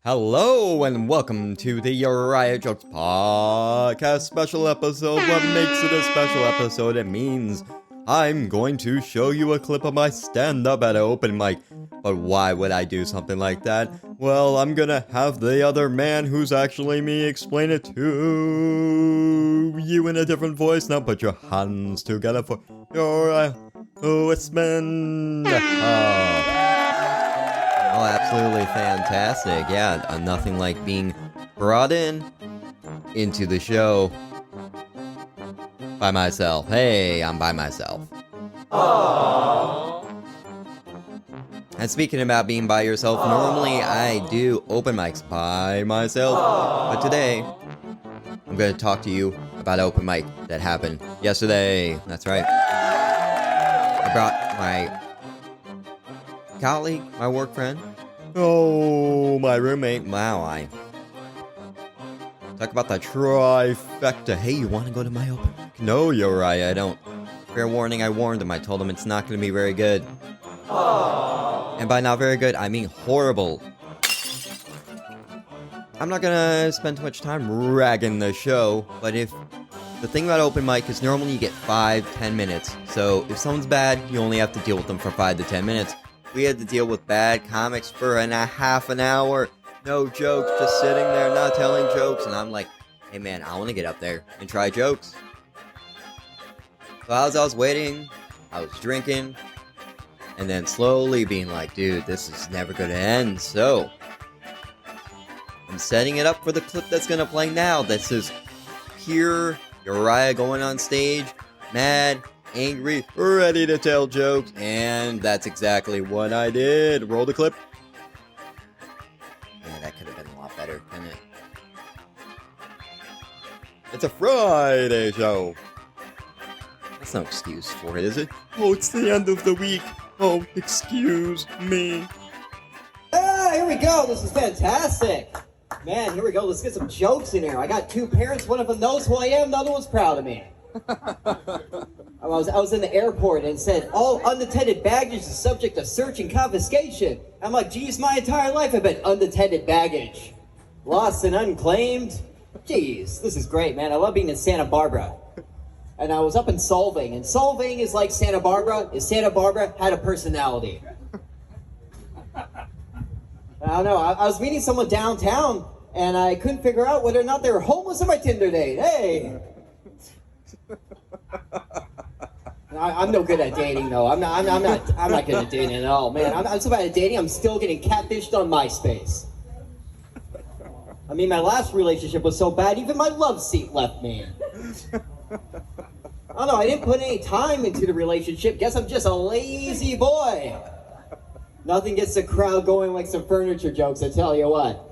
Hello and welcome to the Uriah Jokes Podcast special episode. What makes it a special episode? It means I'm going to show you a clip of my stand-up at an open mic. But why would I do something like that? Well, I'm gonna have the other man who's actually me explain it to you in a different voice. Now put your hands together for Uriah. Oh, it's been... Oh, absolutely fantastic. Yeah, nothing like being brought into the show by myself. Hey, I'm by myself. Aww. And speaking about being by yourself, normally I do open mics by myself. But today, I'm going to talk to you about an open mic that happened yesterday. That's right. I brought my colleague, my work friend, my roommate. Wow, I talk about the trifecta. Hey, you want to go to my open mic? No, Uriah, I don't. Fair warning, I warned him. I told him it's not going to be very good. Aww. And by not very good, I mean horrible. I'm not going to spend too much time ragging the show, but if the thing about open mic is normally you get 5-10 minutes. So if someone's bad, you only have to deal with them for 5 to 10 minutes. We had to deal with bad comics for half an hour. No jokes, just sitting there not telling jokes. And I'm like, hey man, I want to get up there and try jokes. So as I was waiting, I was drinking. And then slowly being like, dude, this is never going to end. So I'm setting it up for the clip that's going to play now. This is pure Uriah going on stage, mad, angry, ready to tell jokes, and that's exactly what I did. Roll the clip. Yeah, that could have been a lot better, couldn't it? It's a Friday show. That's no excuse for it, is it? Oh, it's the end of the week. Oh, excuse me. Here we go. This is fantastic. Man, here we go. Let's get some jokes in here. I got two parents. One of them knows who I am. The other one's proud of me. I was in the airport and it said, all unattended baggage is subject to search and confiscation. I'm like, geez, my entire life I've been unattended baggage. Lost and unclaimed. Jeez, this is great, man. I love being in Santa Barbara. And I was up in Solvang, and Solvang is like Santa Barbara, if Santa Barbara had a personality. I don't know, I was meeting someone downtown, and I couldn't figure out whether or not they were homeless on my Tinder date. Hey! I'm no good at dating, though. I'm not good at dating at all, man. I'm so bad at dating. I'm still getting catfished on MySpace. I mean, my last relationship was so bad, even my love seat left me. I don't know. I didn't put any time into the relationship. Guess I'm just a lazy boy. Nothing gets the crowd going like some furniture jokes. I tell you what.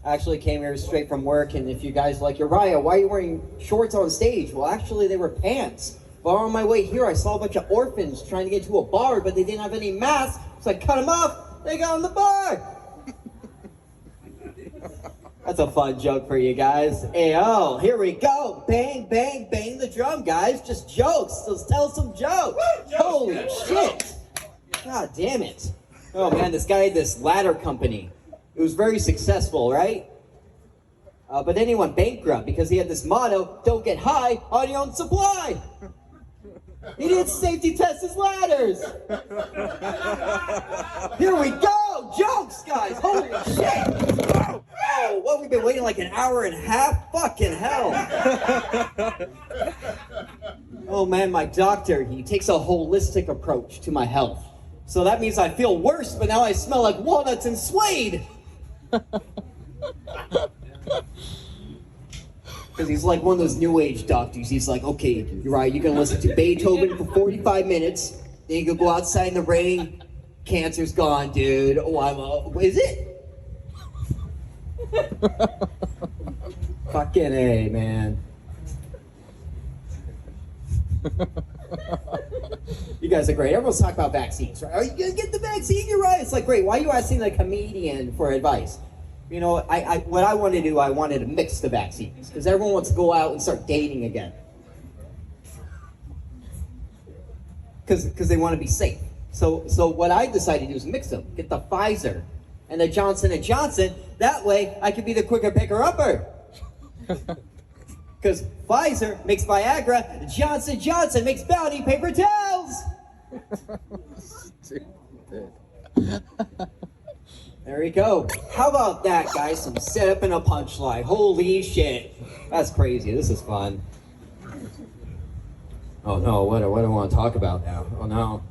I actually came here straight from work, and if you guys like, Uriah, why are you wearing shorts on stage? Well, actually, they were pants. But on my way here, I saw a bunch of orphans trying to get into a bar, but they didn't have any masks, so I cut them off. They got in the bar. That's a fun joke for you guys. Hey, oh, here we go. Bang, bang, bang the drum, guys. Just jokes. Let's tell some jokes. Holy shit. God damn it. Oh, man, this guy had this ladder company. It was very successful, right? But then he went bankrupt because he had this motto, don't get high on your own supply. He didn't safety test his ladders. Here we go. Jokes, guys. Holy shit. Oh, what, we've been waiting like an hour and a half? Fucking hell. Oh, man, my doctor, he takes a holistic approach to my health. So that means I feel worse, but now I smell like walnuts and suede. Because he's like one of those new age doctors. He's like, okay, you're right, you're going to listen to Beethoven for 45 minutes. Then you can go outside in the rain. Cancer's gone, dude. Oh, is it? Fucking A, man. You guys are great. Everyone's talking about vaccines, right? Are you going to get the vaccine? You're right. It's like, great. Why are you asking the comedian for advice? You know, what I want to do, I wanted to mix the vaccines. Because everyone wants to go out and start dating again. Because they want to be safe. So what I decided to do is mix them. Get the Pfizer and a Johnson & Johnson. That way, I could be the quicker picker-upper. Because Pfizer makes Viagra, Johnson & Johnson makes Bounty paper towels. There we go. How about that, guys? Some setup and a punchline. Holy shit. That's crazy. This is fun. Oh no, what do I want to talk about now? Oh no.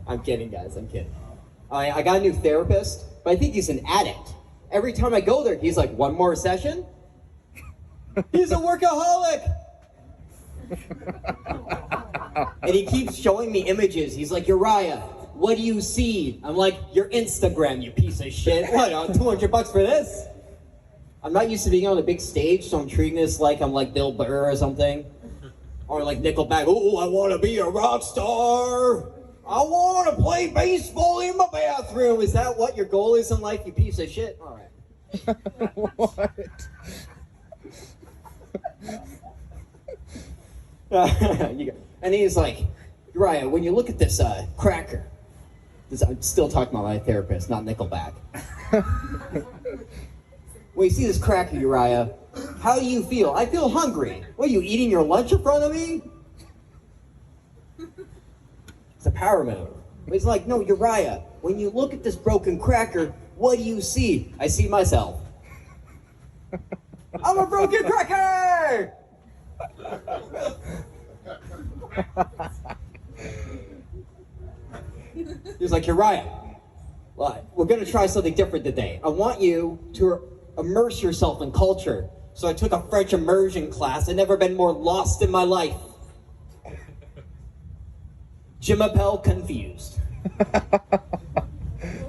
I'm kidding, guys. I'm kidding. I got a new therapist, but I think he's an addict. Every time I go there, he's like, one more session? He's a workaholic! And he keeps showing me images. He's like, Uriah, what do you see? I'm like, your Instagram, you piece of shit. What, $200 for this? I'm not used to being on a big stage, so I'm treating this like I'm like Bill Burr or something. Or like Nickelback, oh, I want to be a rock star. I want to play baseball in my bathroom. Is that what your goal is in life, you piece of shit? All right. What? And he's like, Uriah, when you look at this cracker, I'm still talking about my therapist, not Nickelback. When you see this cracker, Uriah, how do you feel? I feel hungry. What, are you eating your lunch in front of me? It's a power move. But he's like, no, Uriah, when you look at this broken cracker, what do you see? I see myself. I'm a broken cracker! He's like, Uriah, well, we're going to try something different today. I want you to immerse yourself in culture. So I took a French immersion class. I've never been more lost in my life. Je m'appelle confused.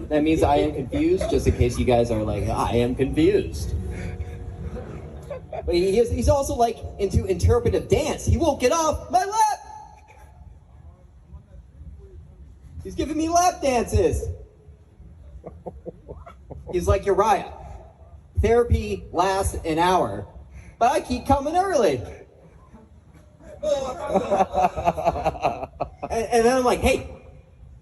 That means I am confused, just in case you guys are like, I am confused. But he's also like into interpretive dance. He won't get off my lap. He's giving me lap dances. He's like, Uriah, therapy lasts an hour, but I keep coming early. And then I'm like, hey,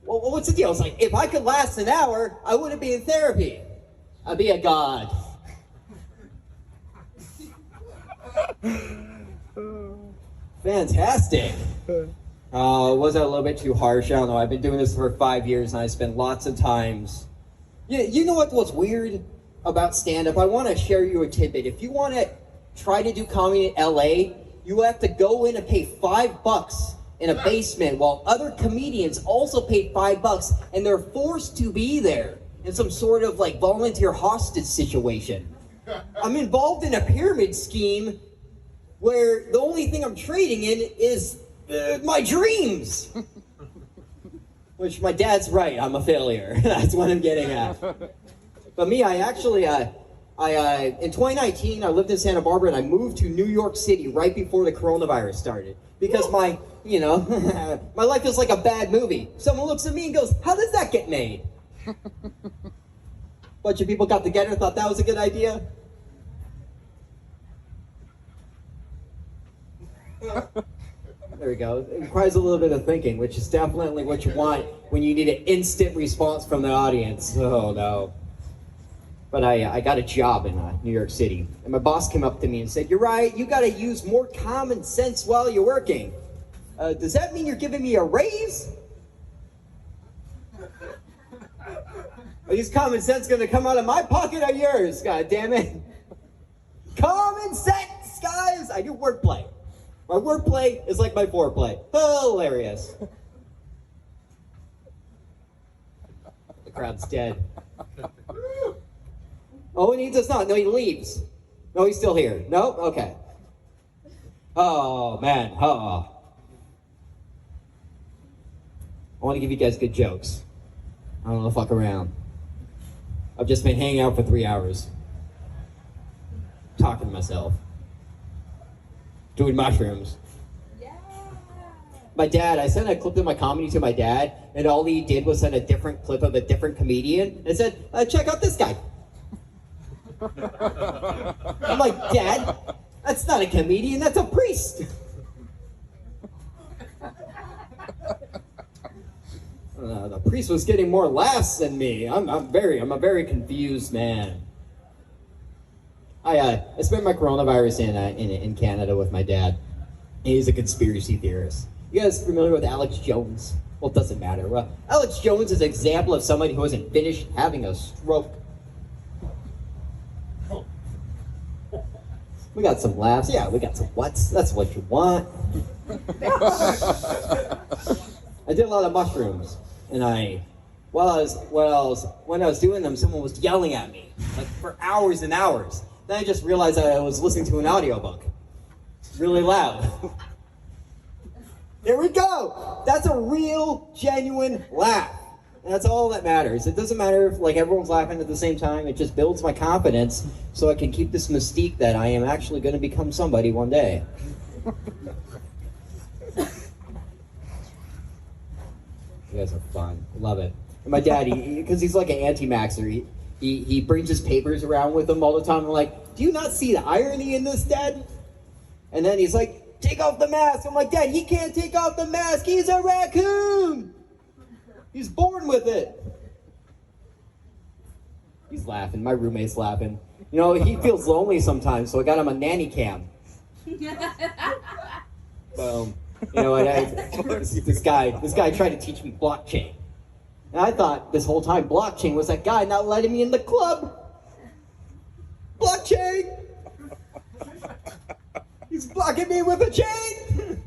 well, what's the deal? It's like, if I could last an hour, I wouldn't be in therapy. I'd be a god. Fantastic. Was that a little bit too harsh? I don't know. I've been doing this for 5 years, and I spent lots of times. You know what's weird about stand-up? I want to share you a tidbit. If you want to try to do comedy in LA, you have to go in and pay $5 in a basement, while other comedians also paid $5, and they're forced to be there in some sort of like volunteer hostage situation. I'm involved in a pyramid scheme where the only thing I'm trading in is my dreams. Which my dad's right, I'm a failure. That's what I'm getting at. But me, I actually, in 2019, I lived in Santa Barbara and I moved to New York City right before the coronavirus started. Because my life is like a bad movie. Someone looks at me and goes, how does that get made? Bunch of people got together, thought that was a good idea. There we go. It requires a little bit of thinking, which is definitely what you want when you need an instant response from the audience. Oh no. But I got a job in New York City, and my boss came up to me and said, "You're right, you gotta use more common sense while you're working. Does that mean you're giving me a raise? Are these common sense gonna come out of my pocket or yours? God damn it. Common sense, guys! I do wordplay. My wordplay is like my foreplay. Hilarious. The crowd's dead. Oh, he does not. No, he leaves. No, he's still here. No? Okay. Oh, man. Oh. I want to give you guys good jokes. I don't want to fuck around. I've just been hanging out for 3 hours. Talking to myself. Doing mushrooms. Yeah. My dad, I sent a clip of my comedy to my dad, and all he did was send a different clip of a different comedian and said, check out this guy. I'm like, Dad, that's not a comedian, that's a priest. The priest was getting more laughs than me. I'm a very confused man. I spent my coronavirus in Canada with my dad. He's a conspiracy theorist. You guys familiar with Alex Jones? Well, it doesn't matter. Well, Alex Jones is an example of somebody who hasn't finished having a stroke. We got some laughs. Yeah, we got some whats. That's what you want. I did a lot of mushrooms, and when I was doing them, someone was yelling at me, like for hours and hours. Then I just realized I was listening to an audiobook. Really loud. There we go! That's a real, genuine laugh. And that's all that matters. It doesn't matter if like everyone's laughing at the same time. It just builds my confidence so I can keep this mystique that I am actually going to become somebody one day. You guys are fun. Love it. And my dad, because he's like an anti-maxer, he brings his papers around with him all the time. I'm like, do you not see the irony in this, Dad? And then he's like, take off the mask. I'm like, Dad, he can't take off the mask. He's a raccoon. He's born with it. He's laughing. My roommate's laughing. You know, he feels lonely sometimes, so I got him a nanny cam. Boom. You know what? This guy tried to teach me blockchain. And I thought this whole time blockchain was that guy not letting me in the club. Blockchain! He's blocking me with a chain!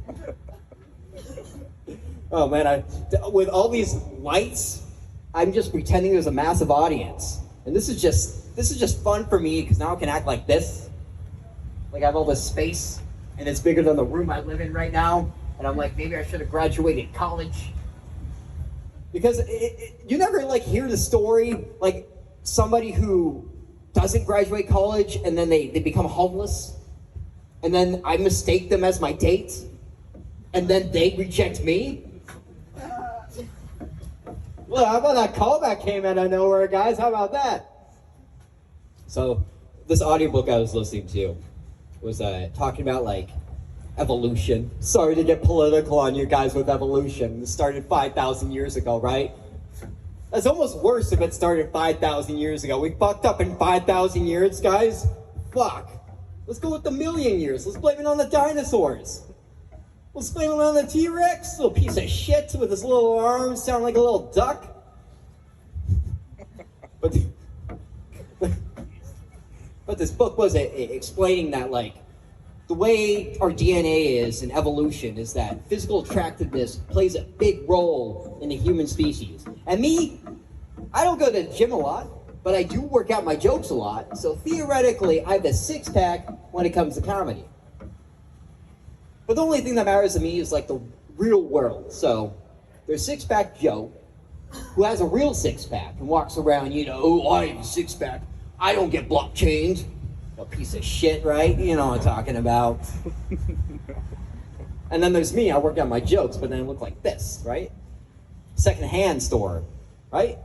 Oh man, with all these lights, I'm just pretending there's a massive audience. And this is just fun for me because now I can act like this. Like I have all this space and it's bigger than the room I live in right now. And I'm like, maybe I should have graduated college. Because you never like hear the story, like somebody who doesn't graduate college and then they become homeless. And then I mistake them as my date. And then they reject me. Well, how about that callback came out of nowhere, guys? How about that? So, this audiobook I was listening to was talking about, like, evolution. Sorry to get political on you guys with evolution. It started 5,000 years ago, right? That's almost worse if it started 5,000 years ago. We fucked up in 5,000 years, guys. Fuck. Let's go with the million years. Let's blame it on the dinosaurs. Let's blame it on the T-Rex, little piece of shit with his little arms, sound like a little duck. But this book was explaining that, like, the way our DNA is in evolution is that physical attractiveness plays a big role in the human species. And me, I don't go to the gym a lot, but I do work out my jokes a lot. So theoretically, I have a six-pack when it comes to comedy. But the only thing that matters to me is like the real world. So there's Six-Pack Joe, who has a real six-pack and walks around, you know, oh, I have a six-pack. I don't get blockchained. A piece of shit, right? You know what I'm talking about. And then there's me. I work out my jokes, but then I look like this, right? Second-hand store, right?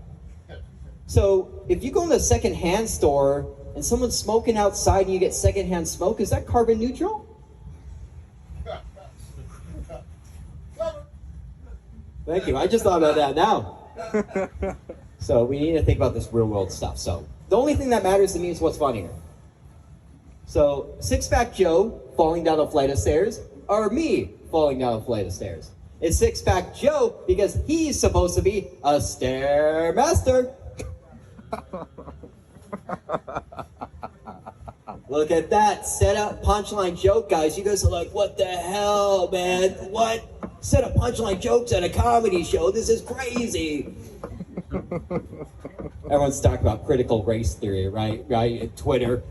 So if you go in a second-hand store and someone's smoking outside and you get second-hand smoke, is that carbon neutral? Thank you. I just thought about that now. So we need to think about this real world stuff. So the only thing that matters to me is what's funnier. So Six-Pack Joe falling down a flight of stairs, or me falling down a flight of stairs. It's Six-Pack Joe because he's supposed to be a stairmaster. Look at that set up punchline joke, guys. You guys are like, what the hell, man? What? Set up punchline jokes at a comedy show. This is crazy. Everyone's talking about critical race theory, right? Right? Twitter.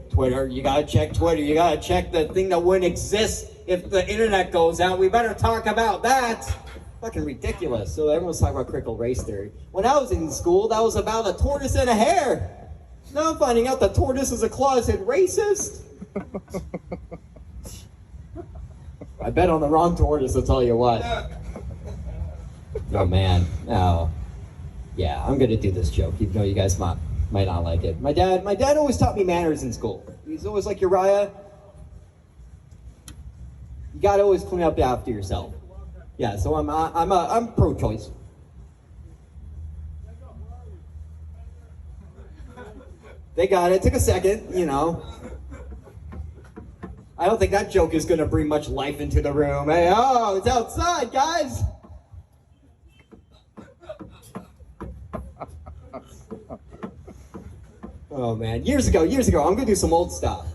You gotta check Twitter. You gotta check the thing that wouldn't exist if the internet goes out. We better talk about that. Fucking ridiculous. So everyone's talking about critical race theory. When I was in school, that was about a tortoise and a hare. Now I'm finding out the tortoise is a closet racist. I bet on the wrong tortoise, I'll tell you what. Oh man, no. Yeah, I'm gonna do this joke, even though you guys might not like it. My dad always taught me manners in school. He's always like, Uriah, you gotta always clean up after yourself. Yeah, so I'm pro-choice. They got it. Took a second, you know. I don't think that joke is going to bring much life into the room. Hey, oh, it's outside, guys. Oh, man. Years ago, I'm going to do some old stuff.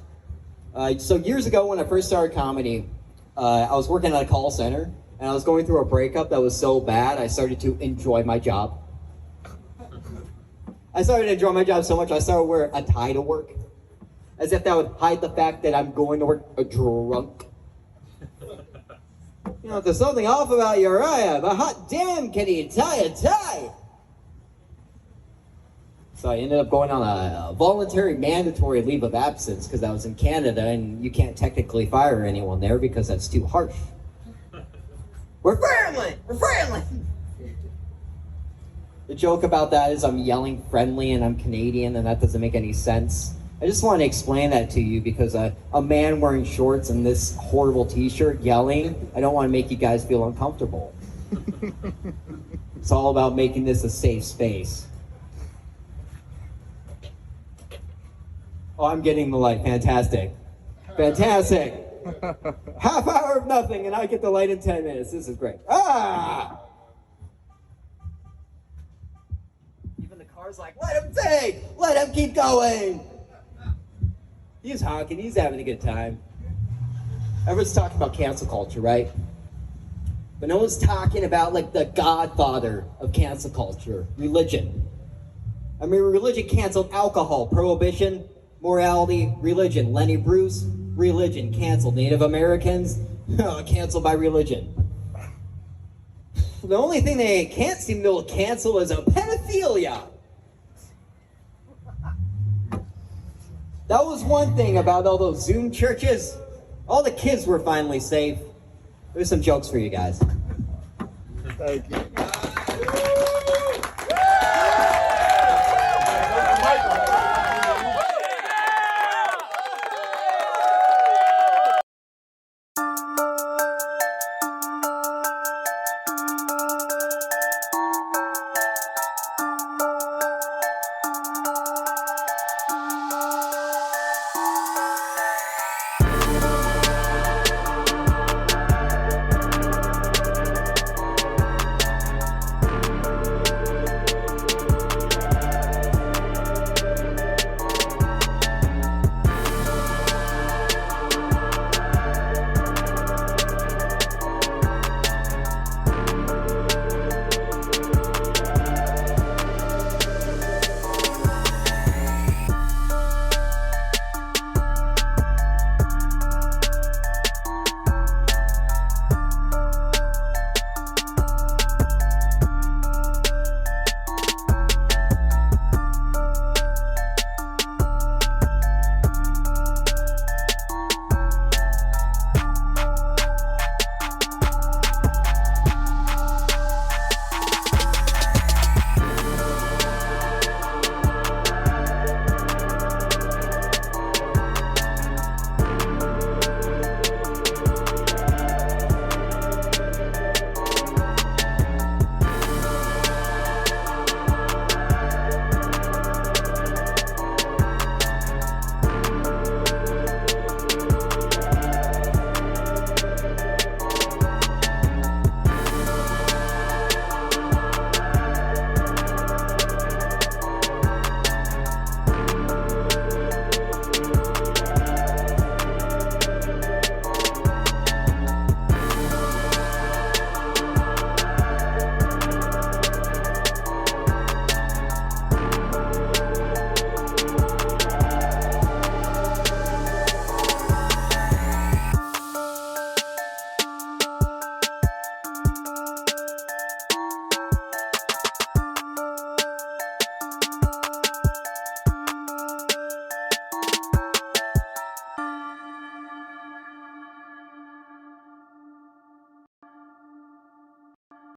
So years ago when I first started comedy, I was working at a call center, and I was going through a breakup that was so bad, I started to enjoy my job. I started to enjoy my job so much, I started to wear a tie to work, as if that would hide the fact that I'm going to work drunk. You know, there's something off about Uriah, but hot damn, can he tie a tie? So I ended up going on a voluntary mandatory leave of absence because I was in Canada and you can't technically fire anyone there because that's too harsh. We're friendly! We're friendly! The joke about that is I'm yelling friendly and I'm Canadian and that doesn't make any sense. I just want to explain that to you because a man wearing shorts and this horrible t-shirt yelling, I don't want to make you guys feel uncomfortable. It's all about making this a safe space. Oh, I'm getting the light. Fantastic. Fantastic. Half hour of nothing and I get the light in 10 minutes. This is great. Ah! Even the car's like, let him take! Let him keep going! He's honking. He's having a good time. Everyone's talking about cancel culture, right? But no one's talking about, like, the godfather of cancel culture, religion. I mean, religion canceled alcohol, prohibition, morality, religion. Lenny Bruce, religion, canceled. Native Americans, canceled by religion. The only thing they can't seem to cancel is a pedophilia. That was one thing about all those Zoom churches. All the kids were finally safe. There's some jokes for you guys. Thank you.